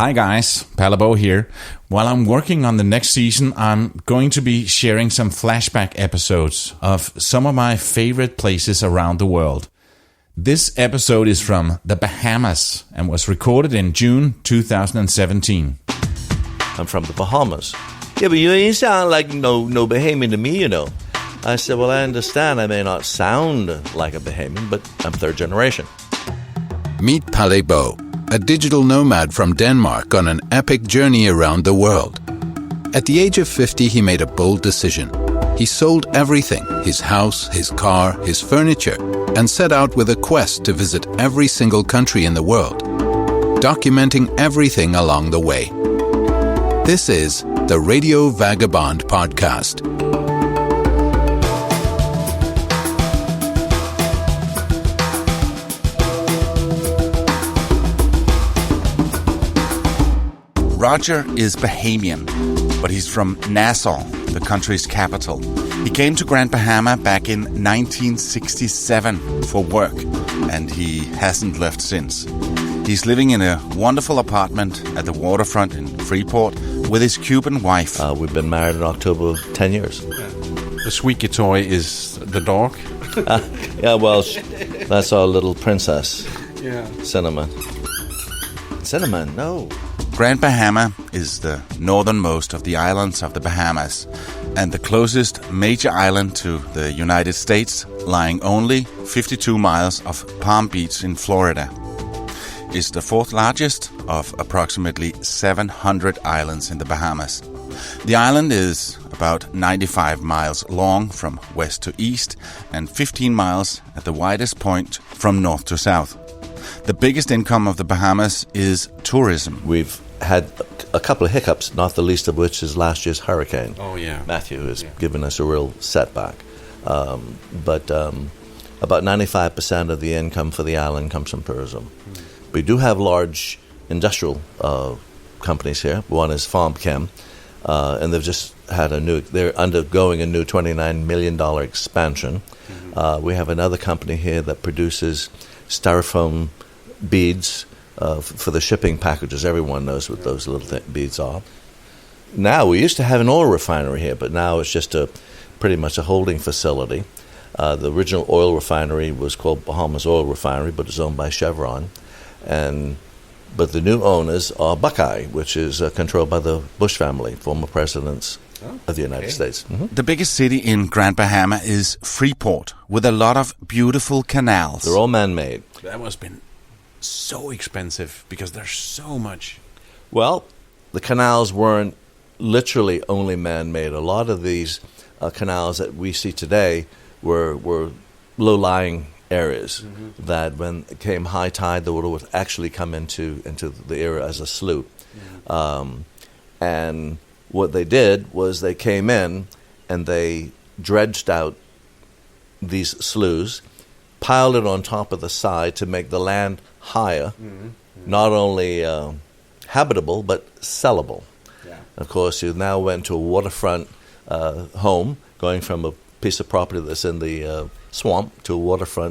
Hi guys, Palabo here. While I'm working on the next season, I'm going to be sharing some flashback episodes of some of my favorite places around the world. This episode is from the Bahamas and was recorded in June 2017. I'm from the Bahamas. Yeah, but you sound like no Bahamian to me, you know. I said, well, I understand I may not sound like a Bahamian, but I'm third generation. Meet Palabo, a digital nomad from Denmark on an epic journey around the world. At the age of 50, he made a bold decision. He sold everything, his house, his car, his furniture, and set out with a quest to visit every single country in the world, documenting everything along the way. This is the Radio Vagabond Podcast. Roger is Bahamian, but he's from Nassau, the country's capital. He came to Grand Bahama back in 1967 for work, and he hasn't left since. He's living in a wonderful apartment at the waterfront in Freeport with his Cuban wife. We've been married in October 10 years. The squeaky toy is the dog? Yeah, well, that's our little princess. Yeah. Cinnamon, no. Grand Bahama is the northernmost of the islands of the Bahamas and the closest major island to the United States, lying only 52 miles off Palm Beach in Florida. It's the fourth largest of approximately 700 islands in the Bahamas. The island is about 95 miles long from west to east and 15 miles at the widest point from north to south. The biggest income of the Bahamas is tourism. We've had a couple of hiccups, not the least of which is last year's hurricane. Oh, yeah. Matthew has given us a real setback. But about 95% of the income for the island comes from tourism. We do have large industrial companies here. One is Farm Chem, and they've just had they're undergoing a new $29 million expansion. We have another company here that produces styrofoam beads for the shipping packages. Everyone knows what those little beads are. Now, we used to have an oil refinery here, but now it's just pretty much a holding facility. The original oil refinery was called Bahamas Oil Refinery, but it's owned by Chevron. But the new owners are Buckeye, which is controlled by the Bush family, former presidents of the United States. Mm-hmm. The biggest city in Grand Bahama is Freeport, with a lot of beautiful canals. They're all man-made. That must have been so expensive because there's so much. Well, the canals weren't literally only man-made. A lot of these canals that we see today were low-lying areas that when it came high tide, the water would actually come into the area as a slough. And what they did was they came in and they dredged out these sloughs, piled it on top of the side to make the land higher, not only habitable, but sellable. Yeah. Of course, you now went to a waterfront home, going from a piece of property that's in the swamp to a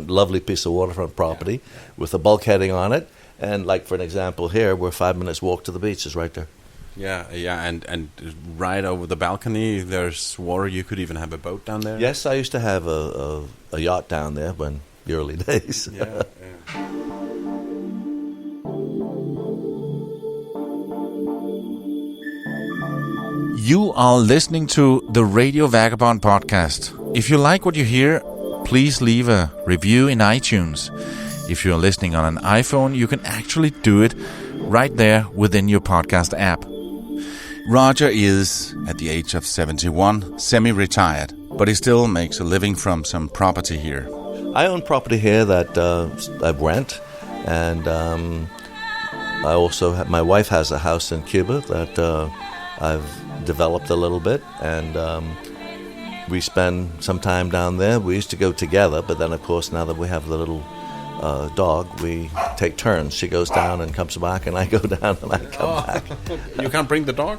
lovely piece of waterfront property with a bulkheading on it. And like, for an example here, we're 5 minutes walk to the beach is right there. Yeah, and right over the balcony, there's water. You could even have a boat down there. Yes, I used to have a yacht down there when the early days. Yeah. You are listening to the Radio Vagabond Podcast. If you like what you hear, please leave a review in iTunes. If you're listening on an iPhone, you can actually do it right there within your podcast app. Roger is, at the age of 71, semi-retired, but he still makes a living from some property here. I own property here that I rent, and I also my wife has a house in Cuba that I've developed a little bit, and we spend some time down there. We used to go together, but then, of course, now that we have the little dog, we take turns. She goes down and comes back, and I go down and I come back. You can't bring the dog?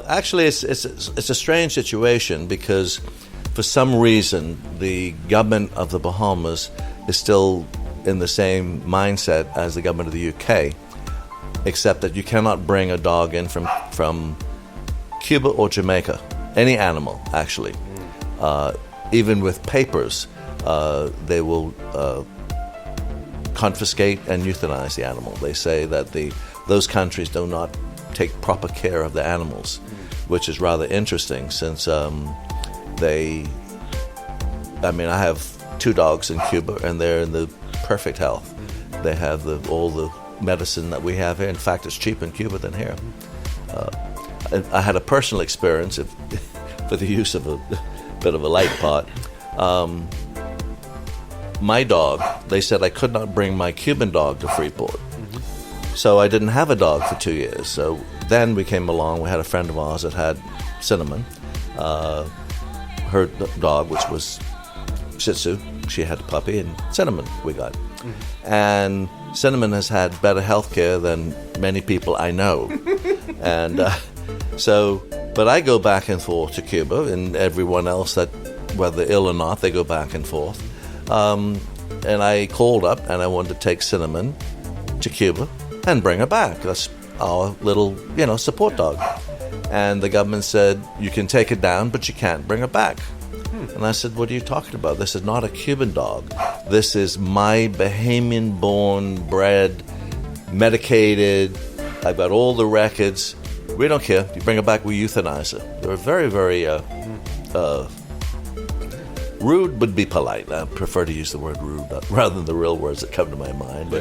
Actually, it's a strange situation because for some reason the government of the Bahamas is still in the same mindset as the government of the UK. except that you cannot bring a dog in from Cuba or Jamaica, any animal, actually. Even with papers, they will confiscate and euthanize the animal. They say that those countries do not take proper care of the animals, which is rather interesting since I have 2 dogs in Cuba and they're in the perfect health. They have all the medicine that we have here. In fact, it's cheaper in Cuba than here. I had a personal experience for the use of a bit of a light pot. My dog, they said I could not bring my Cuban dog to Freeport. So I didn't have a dog for 2 years. So then we came along, we had a friend of ours that had Cinnamon, her dog, which was Shih Tzu. She had a puppy, and Cinnamon we got. And Cinnamon has had better health care than many people I know. And but I go back and forth to Cuba, and everyone else that, whether ill or not, they go back and forth. And I called up and I wanted to take Cinnamon to Cuba and bring her back. That's our little, support dog. And the government said, you can take her down, but you can't bring her back. And I said, what are you talking about? This is not a Cuban dog. This is my Bahamian-born, bred, medicated. I've got all the records. We don't care. You bring her back, we euthanize her. They were very, very rude would be polite. I prefer to use the word rude rather than the real words that come to my mind.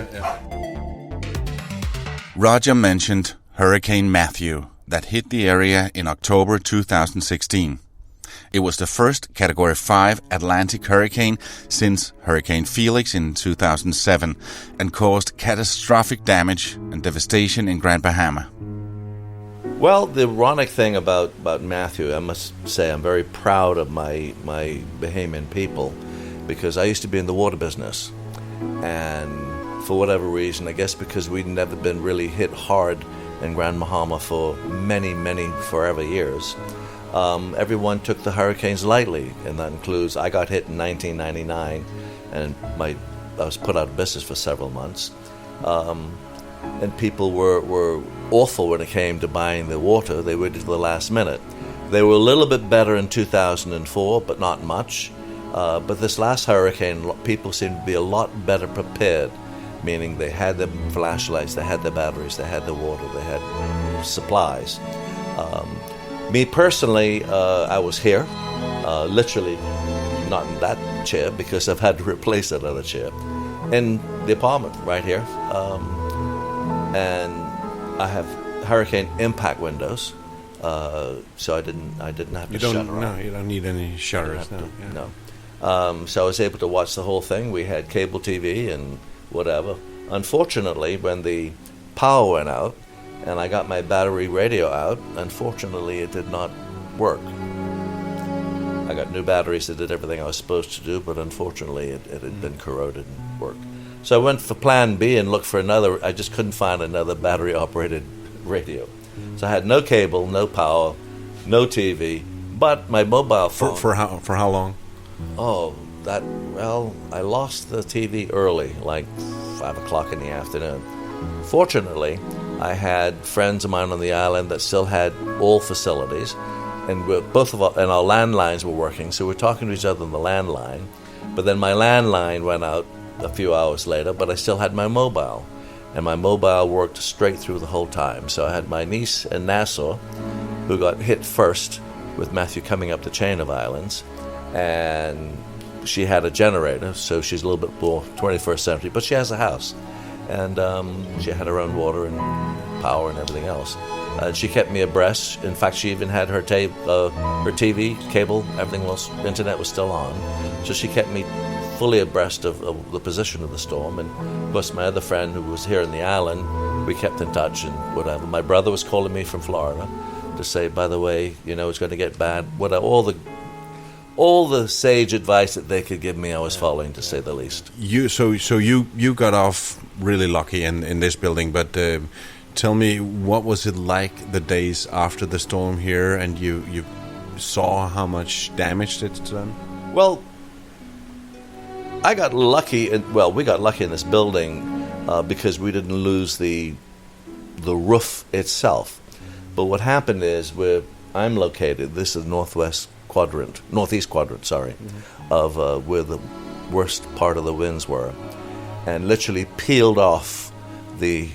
Roger mentioned Hurricane Matthew that hit the area in October 2016. It was the first Category 5 Atlantic hurricane since Hurricane Felix in 2007 and caused catastrophic damage and devastation in Grand Bahama. Well, the ironic thing about Matthew, I must say I'm very proud of my Bahamian people because I used to be in the water business. And for whatever reason, I guess because we'd never been really hit hard in Grand Bahama for many, many forever years, everyone took the hurricanes lightly. And that includes, I got hit in 1999 and I was put out of business for several months. And people were awful when it came to buying the water. They waited to the last minute. They were a little bit better in 2004, but not much. But this last hurricane, people seemed to be a lot better prepared, meaning they had their flashlights, they had their batteries, they had the water, they had supplies. Me personally, I was here, literally not in that chair because I've had to replace that other chair, in the apartment right here. And I have hurricane impact windows, so I didn't have to shut around. No, you don't need any shutters. No. So I was able to watch the whole thing. We had cable TV and whatever. Unfortunately, when the power went out and I got my battery radio out, unfortunately it did not work. I got new batteries that did everything I was supposed to do, but unfortunately it had been corroded and worked. So I went for plan B and looked for another. I just couldn't find another battery-operated radio. So I had no cable, no power, no TV, but my mobile phone. For how long? I lost the TV early, like 5 o'clock in the afternoon. Fortunately, I had friends of mine on the island that still had all facilities, and both of our landlines were working, so we're talking to each other on the landline. But then my landline went out a few hours later, but I still had my mobile, and my mobile worked straight through the whole time. So I had my niece in Nassau, who got hit first with Matthew coming up the chain of islands, and she had a generator, so she's a little bit more 21st century, but she has a house, and she had her own water and power and everything else. She kept me abreast. In fact, she even had her TV, cable, everything else, internet was still on, so she kept me fully abreast of the position of the storm. And of course my other friend who was here in the island, we kept in touch and whatever. My brother was calling me from Florida to say, by the way, it's going to get bad. All the sage advice that they could give me, I was following, to say the least. You got off really lucky in this building, but tell me, what was it like the days after the storm here, and you saw how much damage it's done? Well, I got lucky, we got lucky in this building because we didn't lose the the roof itself. But what happened is, where I'm located, this is northeast quadrant, of where the worst part of the winds were, and literally peeled off the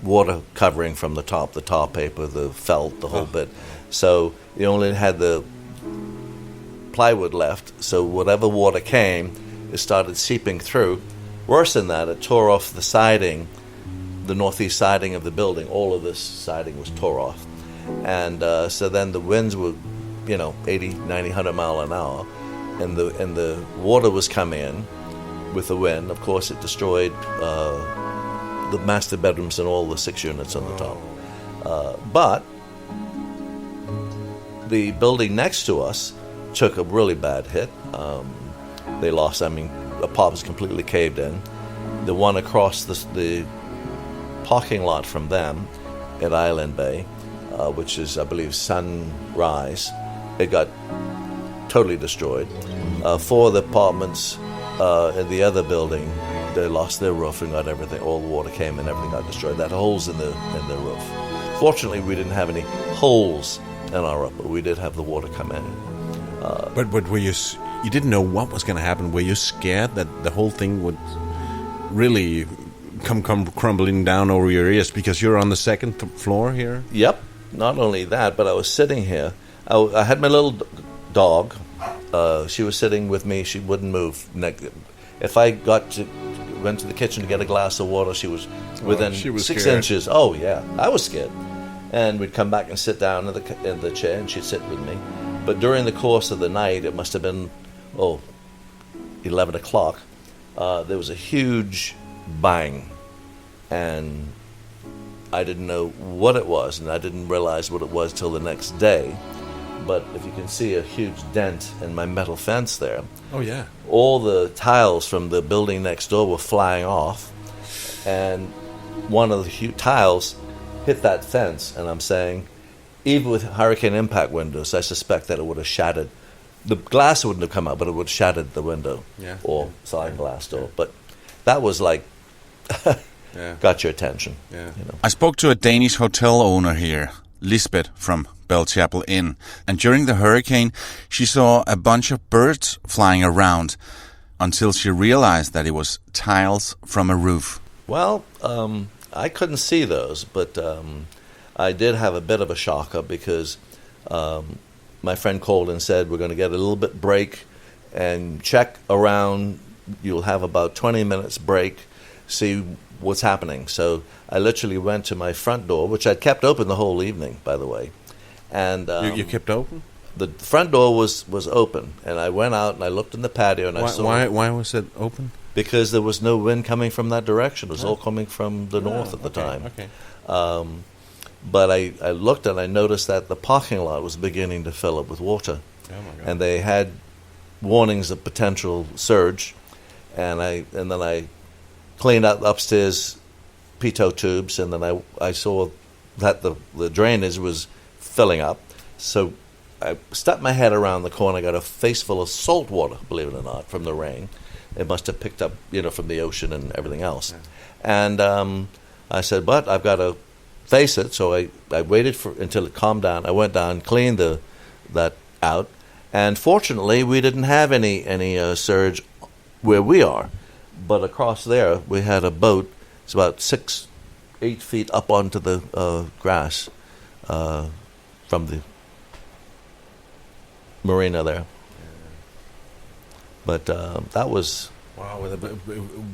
water covering from the top, the tar paper, the felt, the whole bit. So you only had the plywood left, so whatever water came, it started seeping through. Worse than that, it tore off the siding, the northeast siding of the building. All of this siding was tore off. And so then the winds were, 80, 90, 100 mile an hour, and the water was coming in with the wind. Of course, it destroyed the master bedrooms and all the 6 units on the top. But the building next to us took a really bad hit. They lost, the part was completely caved in. The one across the parking lot from them at Island Bay, which is, I believe, Sunrise, it got totally destroyed. 4 of the apartments in the other building, they lost their roof and got everything. All the water came and everything got destroyed. They had holes in the roof. Fortunately, we didn't have any holes in our roof, but we did have the water come in. But were you didn't know what was going to happen? Were you scared that the whole thing would really come crumbling down over your ears because you're on the second floor here? Yep. Not only that, but I was sitting here. I had my little dog. She was sitting with me. She wouldn't move. If I went to the kitchen to get a glass of water, she was within 6 scared. inches. Oh yeah, I was scared. And we'd come back and sit down in the chair, and she'd sit with me. But during the course of the night, it must have been 11 o'clock. There was a huge bang, and I didn't know what it was, and I didn't realize what it was till the next day. But if you can see a huge dent in my metal fence there. Oh, yeah. All the tiles from the building next door were flying off, and one of the tiles hit that fence, and I'm saying, even with hurricane impact windows, I suspect that it would have shattered. The glass wouldn't have come out, but it would have shattered the window or sliding glass door. But that was like, got your attention. Yeah. I spoke to a Danish hotel owner here, Lisbeth from Bellchapel Inn, and during the hurricane, she saw a bunch of birds flying around until she realized that it was tiles from a roof. Well, I couldn't see those, but I did have a bit of a shocker because my friend called and said, we're going to get a little bit break and check around. You'll have about 20 minutes break, see what's happening. So I literally went to my front door, which I'd kept open the whole evening, by the way. And you kept open? The front door was open, and I went out and I looked in the patio and I saw. Why was it open? Because there was no wind coming from that direction. It was all coming from the north at the time. Okay. But I looked and I noticed that the parking lot was beginning to fill up with water. Oh my God. And they had warnings of potential surge. And then I cleaned out upstairs pitot tubes, and then I saw that the drainage was filling up. So I stuck my head around the corner, got a face full of salt water, believe it or not, from the rain. It must have picked up, from the ocean and everything else. Yeah. And I said, but I've got to face it. So I waited until it calmed down. I went down, cleaned that out. And fortunately, we didn't have any surge where we are. But across there, we had a boat. It's about 6-8 feet up onto the grass from the marina there. But that was... Wow,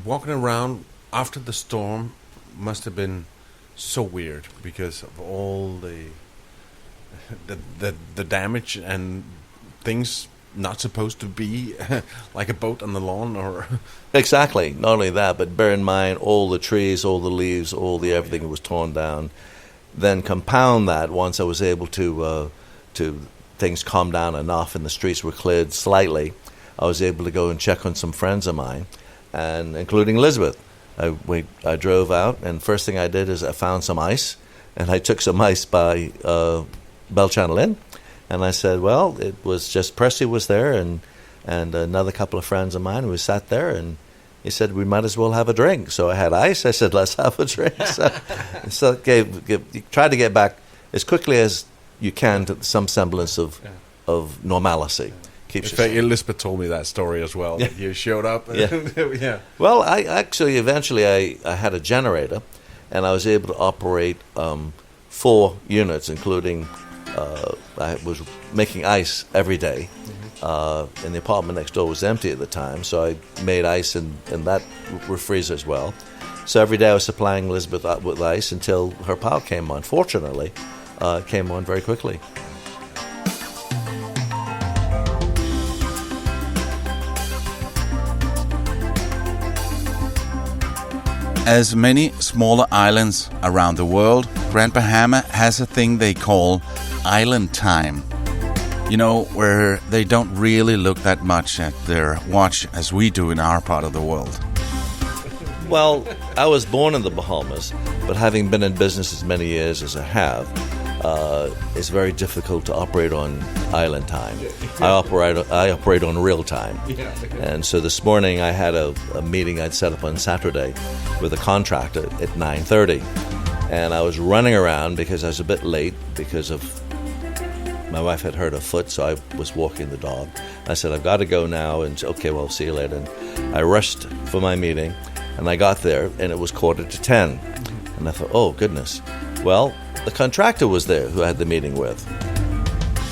walking around after the storm must have been so weird because of all the damage and things not supposed to be like a boat on the lawn or... Exactly. Not only that, but bear in mind all the trees, all the leaves, all the everything was torn down. Then compound that once I was able to things calm down enough and the streets were cleared slightly, I was able to go and check on some friends of mine, and including Elizabeth. I drove out, and first thing I did is I found some ice, and I took some ice by Bellchapel Inn, and I said, well, it was just Percy was there, and another couple of friends of mine. We sat there, and He said, we might as well have a drink. So I had ice. I said, let's have a drink. So try to get back as quickly as you can to some semblance of normalcy. In fact, Elizabeth told me that story as well. Yeah. You showed up. Yeah. Well, I actually eventually I had a generator, and I was able to operate 4 units, including I was making ice every day. And the apartment next door was empty at the time, so I made ice in that freezer as well. So every day I was supplying Elizabeth with ice until her power came on. Fortunately, it came on very quickly. As many smaller islands around the world, Grand Bahama has a thing they call island time. You know, where they don't really look that much at their watch as we do in our part of the world. Well, I was born in the Bahamas, but having been in business as many years as I have, it's very difficult to operate on island time. I operate on real time. And so this morning I had a meeting I'd set up on Saturday with a contractor at 9:30. And I was running around because I was a bit late because of my wife had hurt her foot, so I was walking the dog. I said, I've got to go now, and okay, well, see you later. And I rushed for my meeting, and I got there, and it was 9:45. And I thought, oh, goodness. Well, the contractor was there who I had the meeting with.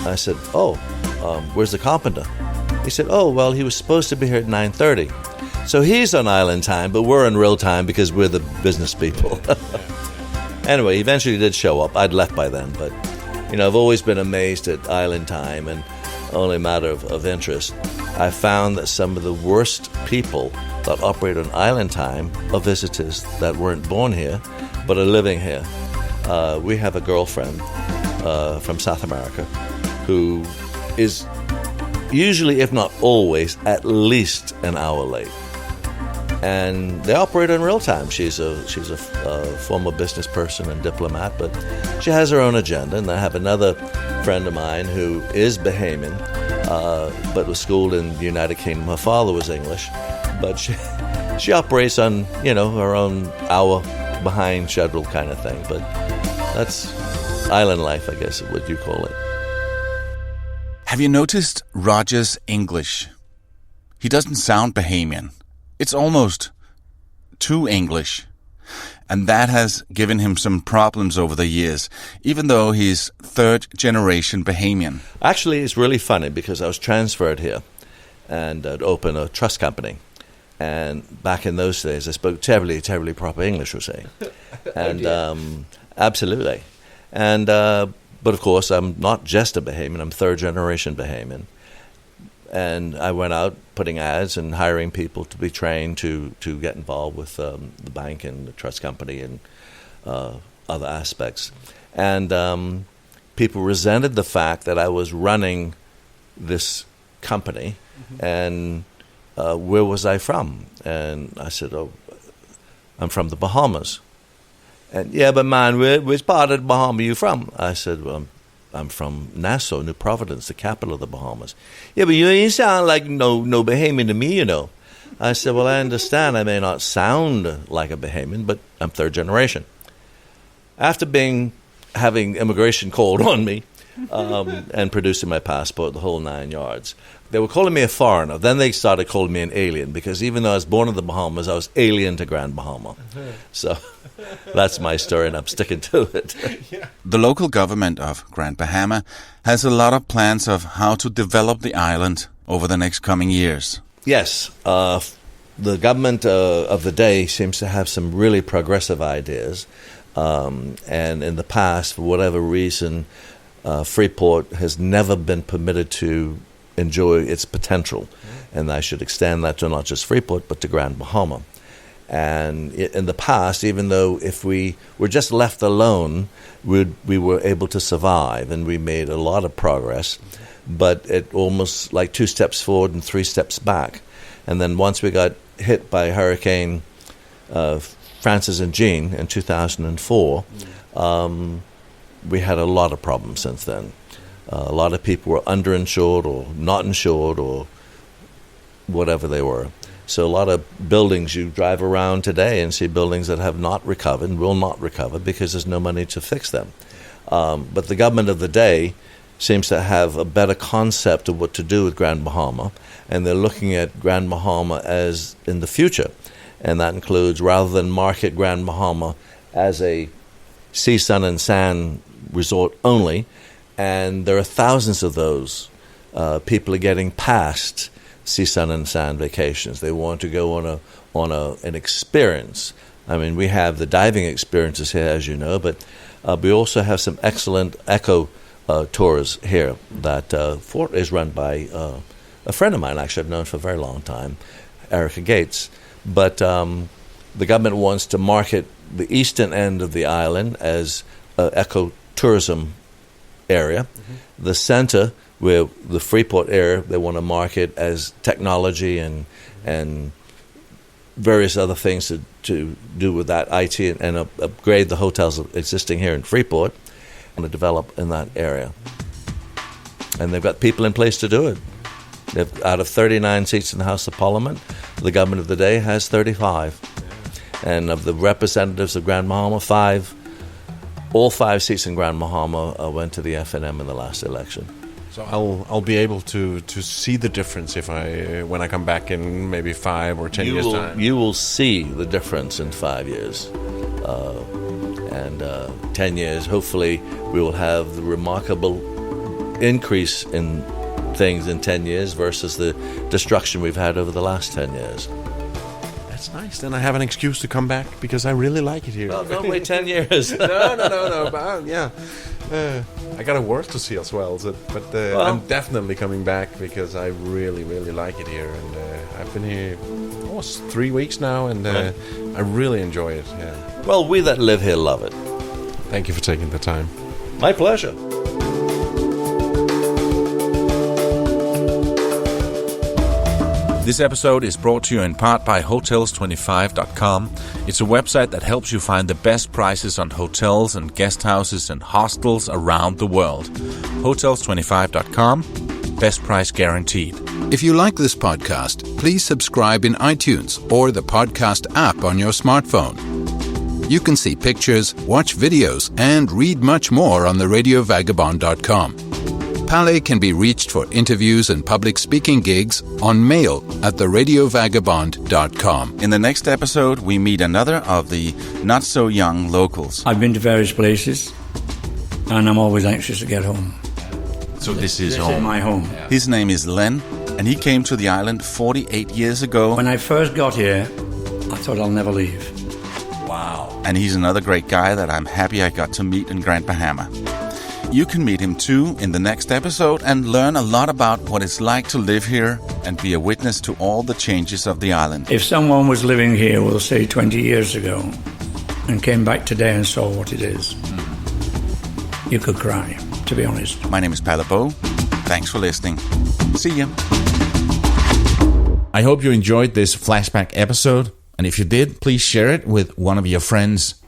I said, where's the carpenter? He said, well, he was supposed to be here at 9:30. So he's on island time, but we're in real time because we're the business people. Anyway, he eventually did show up. I'd left by then, but I've always been amazed at island time, and only a matter of interest. I found that some of the worst people that operate on island time are visitors that weren't born here, but are living here. We have a girlfriend from South America who is usually, if not always, at least an hour late. And they operate in real time. She's a former business person and diplomat, but she has her own agenda. And I have another friend of mine who is Bahamian, but was schooled in the United Kingdom. Her father was English, but she operates on her own hour behind schedule kind of thing. But that's island life, I guess, what you call it. Have you noticed Roger's English? He doesn't sound Bahamian. It's almost too English. And that has given him some problems over the years, even though he's 3rd generation Bahamian. Actually, it's really funny because I was transferred here and I'd opened a trust company. And back in those days, I spoke terribly, terribly proper English, we'll say. And absolutely. And but of course, I'm not just a Bahamian. I'm 3rd generation Bahamian. And I went out putting ads and hiring people to be trained to get involved with the bank and the trust company and other aspects. And people resented the fact that I was running this company. And where was I from? And I said, I'm from the Bahamas. And, yeah, but man, which part of the Bahamas are you from? I said, well, I'm from Nassau, New Providence, the capital of the Bahamas. Yeah, but you sound like no Bahamian to me, I said, well, I understand I may not sound like a Bahamian, but I'm 3rd generation. After having immigration called on me and producing my passport, the whole 9 yards, they were calling me a foreigner. Then they started calling me an alien because even though I was born in the Bahamas, I was alien to Grand Bahama. So that's my story, and I'm sticking to it. The local government of Grand Bahama has a lot of plans of how to develop the island over the next coming years. Yes. The government of the day seems to have some really progressive ideas. And in the past, for whatever reason, Freeport has never been permitted to enjoy its potential. And I should extend that to not just Freeport, but to Grand Bahama. And in the past, even though if we were just left alone, we were able to survive, and we made a lot of progress, but it almost like 2 steps forward and 3 steps back. And then once we got hit by Hurricane Francis and Jean in 2004, we had a lot of problems since then. A lot of people were underinsured or not insured or whatever they were. So a lot of buildings, you drive around today and see buildings that have not recovered, will not recover, because there's no money to fix them. But the government of the day seems to have a better concept of what to do with Grand Bahama, and they're looking at Grand Bahama as in the future. And that includes, rather than market Grand Bahama as a sea, sun, and sand resort only, and there are thousands of those, people are getting past sea, sun, and sand vacations. They want to go on an experience. I mean, we have the diving experiences here, as you know, but we also have some excellent eco tours here. That fort is run by a friend of mine, actually I've known for a very long time, Erica Gates. But the government wants to market the eastern end of the island as an eco-tourism area. Mm-hmm. The center, where the Freeport area, they want to market as technology and various other things to do with that IT and upgrade the hotels existing here in Freeport and to develop in that area. And they've got people in place to do it. Out of 39 seats in the House of Parliament, the government of the day has 35. And of the representatives of Grand Bahama, all 5 seats in Grand Bahama went to the FNM in the last election. So I'll be able to see the difference when I come back in maybe 5 or 10 years time. You will see the difference in 5 years, and 10 years. Hopefully, we will have the remarkable increase in things in 10 years versus the destruction we've had over the last 10 years. That's nice. Then I have an excuse to come back because I really like it here. Well, don't wait 10 years. No. But, yeah. I got a work to see as well, but I'm definitely coming back because I really, really like it here. And I've been here almost 3 weeks now, and I really enjoy it. Yeah. Well, we that live here love it. Thank you for taking the time. My pleasure. This episode is brought to you in part by Hotels25.com. It's a website that helps you find the best prices on hotels and guest houses and hostels around the world. Hotels25.com, best price guaranteed. If you like this podcast, please subscribe in iTunes or the podcast app on your smartphone. You can see pictures, watch videos, and read much more on theradiovagabond.com. Palais can be reached for interviews and public speaking gigs on mail at theradiovagabond.com. In the next episode, we meet another of the not-so-young locals. I've been to various places, and I'm always anxious to get home. So this is home. This is my home. His name is Len, and he came to the island 48 years ago. When I first got here, I thought I'll never leave. Wow. And he's another great guy that I'm happy I got to meet in Grand Bahama. You can meet him too in the next episode and learn a lot about what it's like to live here and be a witness to all the changes of the island. If someone was living here, we'll say 20 years ago, and came back today and saw what it is, you could cry, to be honest. My name is Palle Bo. Thanks for listening. See ya. I hope you enjoyed this flashback episode, and if you did, please share it with one of your friends.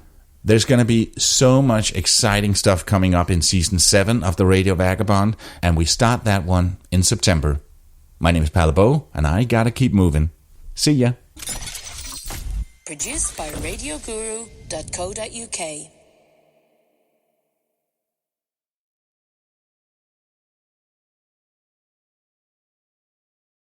There's going to be so much exciting stuff coming up in Season 7 of The Radio Vagabond, and we start that one in September. My name is Palle Bo, and I gotta keep moving. See ya. Produced by RadioGuru.co.uk.